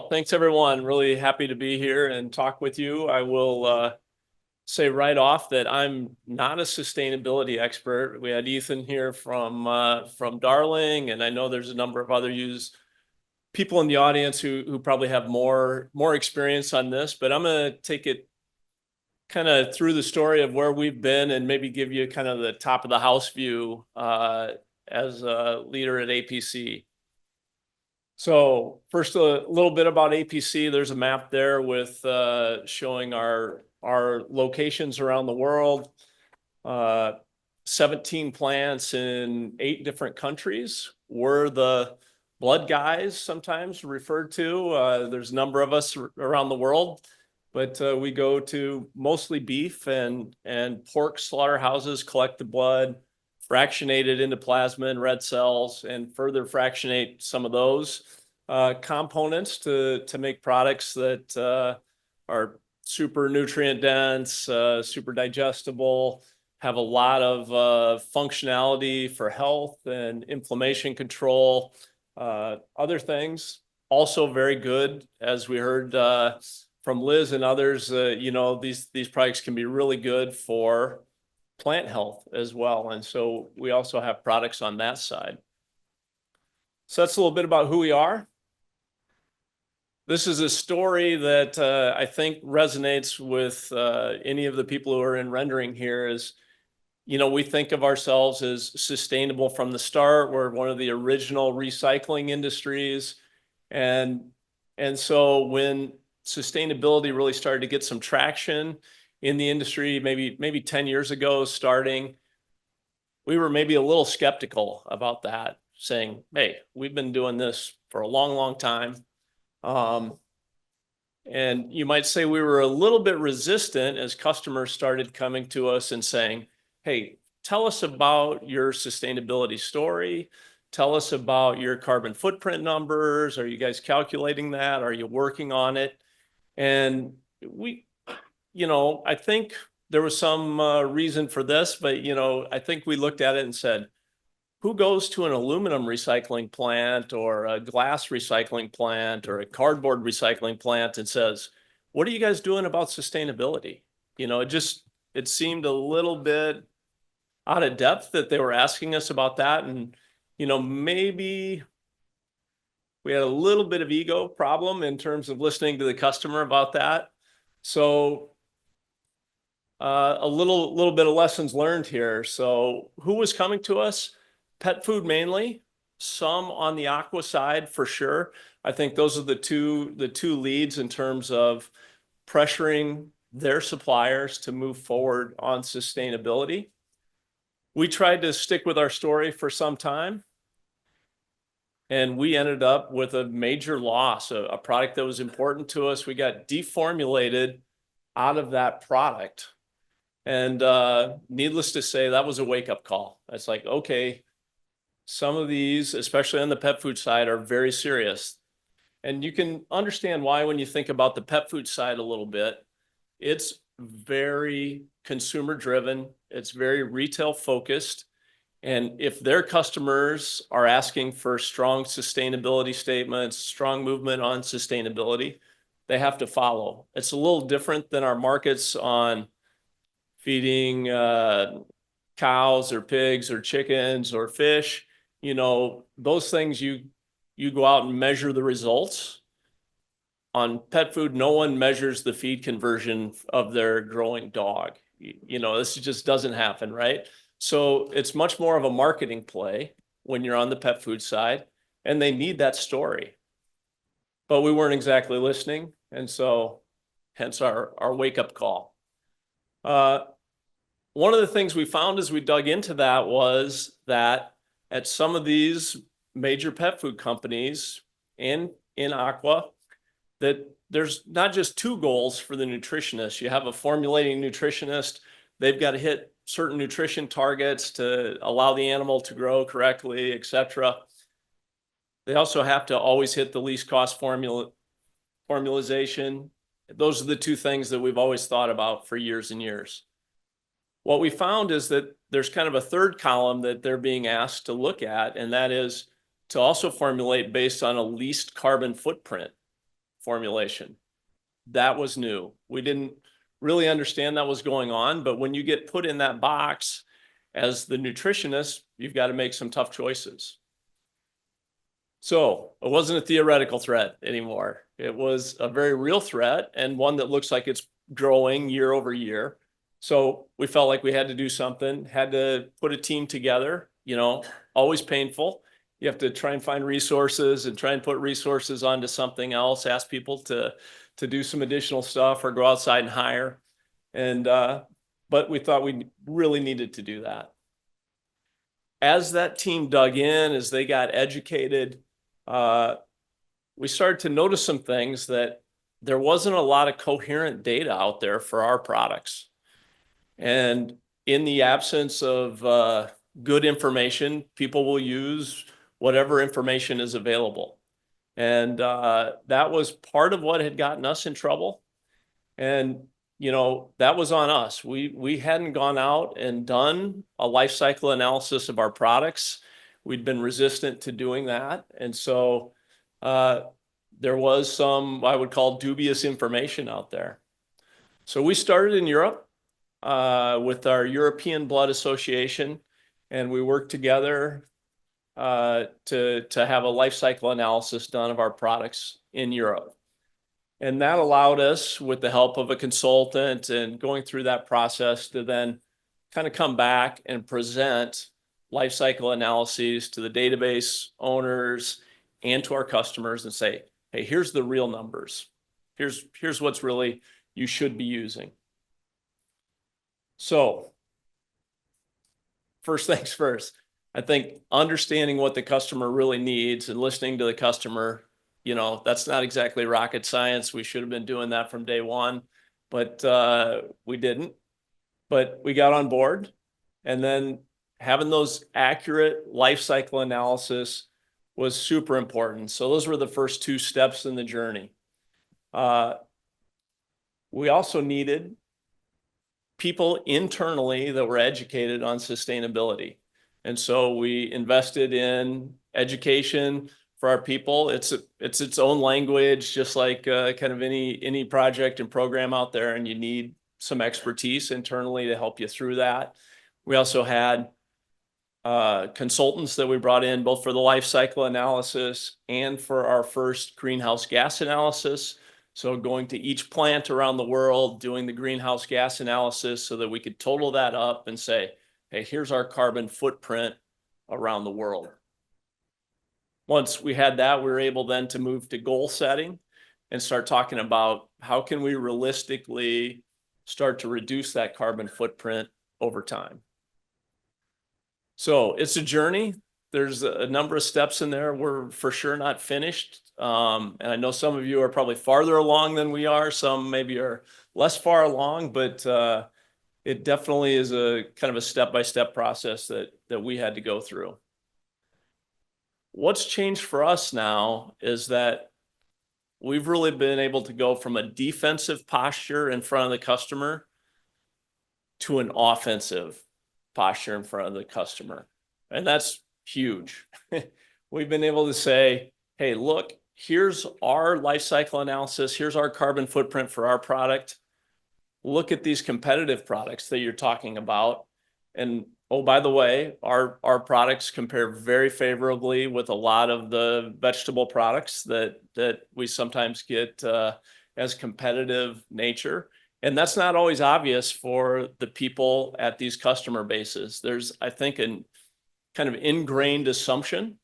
Well, thanks everyone. Really happy to be here and talk with you. I will say right off that I'm not a sustainability expert. We had Ethan here from Darling, and I know there's a number of other people in the audience who probably have more experience on this. But I'm going to take it kind of through the story of where we've been and maybe give you kind of the top of the house view as a leader at APC. So first, a little bit about APC. There's a map there with showing our locations around the world, 17 plants in 8 different countries. We're the blood guys, sometimes referred to. There's a number of us around the world, but we go to mostly beef and pork slaughterhouses, collect the blood, fractionate it into plasma and red cells, and further fractionate some of those components to make products that are super nutrient dense, super digestible, have a lot of functionality for health and inflammation control. Other things also very good, as we heard from Liz and others. These products can be really good for plant health as well. And so we also have products on that side. So that's a little bit about who we are. This is a story that I think resonates with any of the people who are in rendering here. We think of ourselves as sustainable from the start. We're one of the original recycling industries. And so when sustainability really started to get some traction in the industry, maybe 10 years ago starting, we were maybe a little skeptical about that, saying, hey, we've been doing this for a long, long time. And you might say we were a little bit resistant as customers started coming to us and saying, hey, tell us about your sustainability story. Tell us about your carbon footprint numbers. Are you guys calculating that? Are you working on it? And I think there was some reason for this, but, I think we looked at it and said, who goes to an aluminum recycling plant or a glass recycling plant or a cardboard recycling plant and says, what are you guys doing about sustainability? It seemed a little bit out of depth that they were asking us about that. And, maybe we had a little bit of ego problem in terms of listening to the customer about that. So a little bit of lessons learned here. So who was coming to us? Pet food mainly, some on the aqua side for sure. I think those are the two leads in terms of pressuring their suppliers to move forward on sustainability. We tried to stick with our story for some time, and we ended up with a major loss, a product that was important to us. We got deformulated out of that product. And needless to say, that was a wake-up call. It's like, okay, some of these, especially on the pet food side, are very serious. And you can understand why when you think about the pet food side a little bit. It's very consumer driven. It's very retail focused. And if their customers are asking for strong sustainability statements, strong movement on sustainability, they have to follow. It's a little different than our markets on feeding cows or pigs or chickens or fish. Those things you go out and measure the results. On pet food, no one measures the feed conversion of their growing dog. This just doesn't happen, right? So it's much more of a marketing play when you're on the pet food side, and they need that story. But we weren't exactly listening, and so hence our wake-up call. One of the things we found as we dug into that was that at some of these major pet food companies in aqua, that there's not just 2 goals for the nutritionist. You have a formulating nutritionist. They've got to hit certain nutrition targets to allow the animal to grow correctly, et cetera. They also have to always hit the least cost formulation. Those are the 2 things that we've always thought about for years and years. What we found is that there's kind of a third column that they're being asked to look at, and that is to also formulate based on a least carbon footprint formulation. That was new. We didn't really understand that was going on, but when you get put in that box as the nutritionist, you've got to make some tough choices. So it wasn't a theoretical threat anymore. It was a very real threat, and one that looks like it's growing year over year. So we felt like we had to do something, had to put a team together, always painful. You have to try and find resources and try and put resources onto something else, ask people to do some additional stuff or go outside and hire. But we thought we really needed to do that. As that team dug in, as they got educated, we started to notice some things, that there wasn't a lot of coherent data out there for our products. And in the absence of good information, people will use whatever information is available. And that was part of what had gotten us in trouble. And, that was on us. We hadn't gone out and done a life cycle analysis of our products. We'd been resistant to doing that. And so there was some, I would call, dubious information out there. So we started in Europe with our European Blood Association, and we worked together to have a life cycle analysis done of our products in Europe. And that allowed us, with the help of a consultant and going through that process, to then kind of come back and present life cycle analyses to the database owners and to our customers and say, hey, here's the real numbers. Here's what's really you should be using. So first things first, I think understanding what the customer really needs and listening to the customer, that's not exactly rocket science. We should have been doing that from day one, but we didn't. But we got on board, and then having those accurate life cycle analysis was super important. So those were the first two steps in the journey. We also needed people internally that were educated on sustainability. And so we invested in education for our people. It's its own language, just like kind of any project and program out there, and you need some expertise internally to help you through that. We also had consultants that we brought in both for the life cycle analysis and for our first greenhouse gas analysis. So going to each plant around the world, doing the greenhouse gas analysis so that we could total that up and say, hey, here's our carbon footprint around the world. Once we had that, we were able then to move to goal setting and start talking about how can we realistically start to reduce that carbon footprint over time. So it's a journey. There's a number of steps in there. We're for sure not finished. And I know some of you are probably farther along than we are. Some maybe are less far along, but it definitely is a kind of a step-by-step process that we had to go through. What's changed for us now is that we've really been able to go from a defensive posture in front of the customer to an offensive posture in front of the customer. And that's huge. We've been able to say, hey, look, here's our life cycle analysis. Here's our carbon footprint for our product. Look at these competitive products that you're talking about. And oh, by the way, our products compare very favorably with a lot of the vegetable products that we sometimes get as competitive nature. And that's not always obvious for the people at these customer bases. There's, I think, a kind of ingrained assumption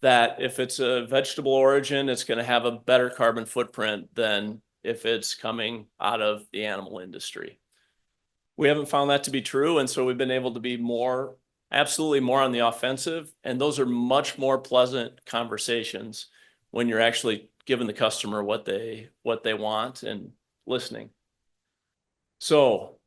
that if it's a vegetable origin, it's going to have a better carbon footprint than if it's coming out of the animal industry. We haven't found that to be true. And so we've been able to be absolutely more on the offensive. And those are much more pleasant conversations when you're actually giving the customer what they want and listening. So,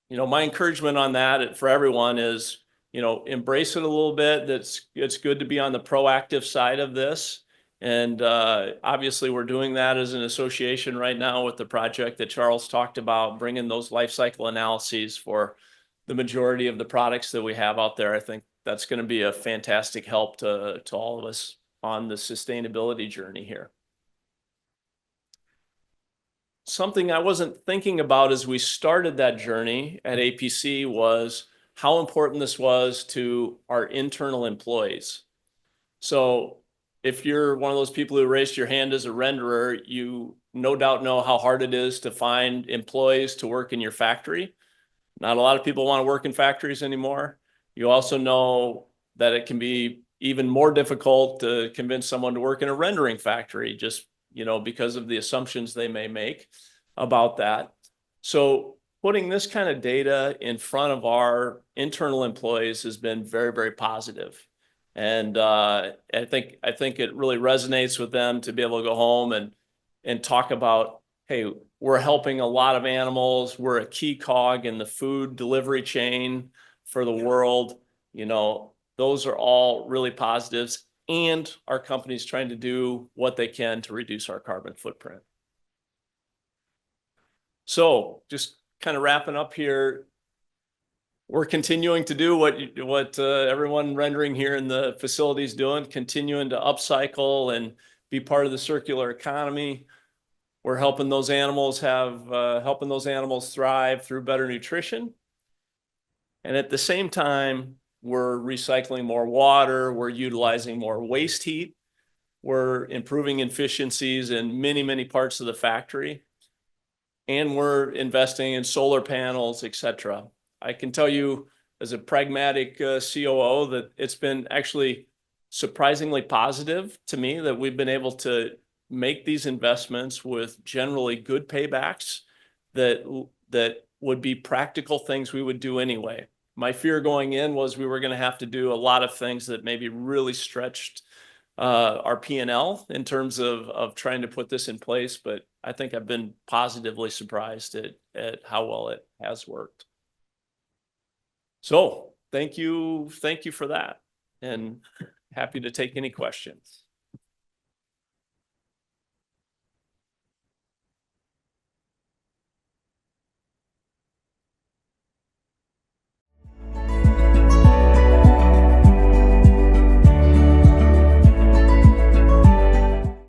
my encouragement on that for everyone is, embrace it a little bit. It's good to be on the proactive side of this. And obviously we're doing that as an association right now with the project that Charles talked about, bringing those life cycle analyses for the majority of the products that we have out there. I think that's going to be a fantastic help to all of us on the sustainability journey here. something I wasn't thinking about as we started that journey at APC was how important this was to our internal employees. So if you're one of those people who raised your hand as a renderer, you no doubt know how hard it is to find employees to work in your factory. Not a lot of people want to work in factories anymore. You also know that it can be even more difficult to convince someone to work in a rendering factory, just, because of the assumptions they may make about that. So putting this kind of data in front of our internal employees has been very, very positive. And I think it really resonates with them to be able to go home and talk about, hey, we're helping a lot of animals. We're a key cog in the food delivery chain for the world. Those are all really positives. And our company's trying to do what they can to reduce our carbon footprint. So just kind of wrapping up here, we're continuing to do what everyone rendering here in the facility is doing, continuing to upcycle and be part of the circular economy. We're helping those animals thrive through better nutrition. And at the same time, we're recycling more water, we're utilizing more waste heat, we're improving efficiencies in many, many parts of the factory, and we're investing in solar panels, et cetera. I can tell you as a pragmatic COO that it's been actually surprisingly positive to me that we've been able to make these investments with generally good paybacks that would be practical things we would do anyway. My fear going in was we were going to have to do a lot of things that maybe really stretched our P&L in terms of trying to put this in place, but I think I've been positively surprised at how well it has worked. So thank you for that, and happy to take any questions.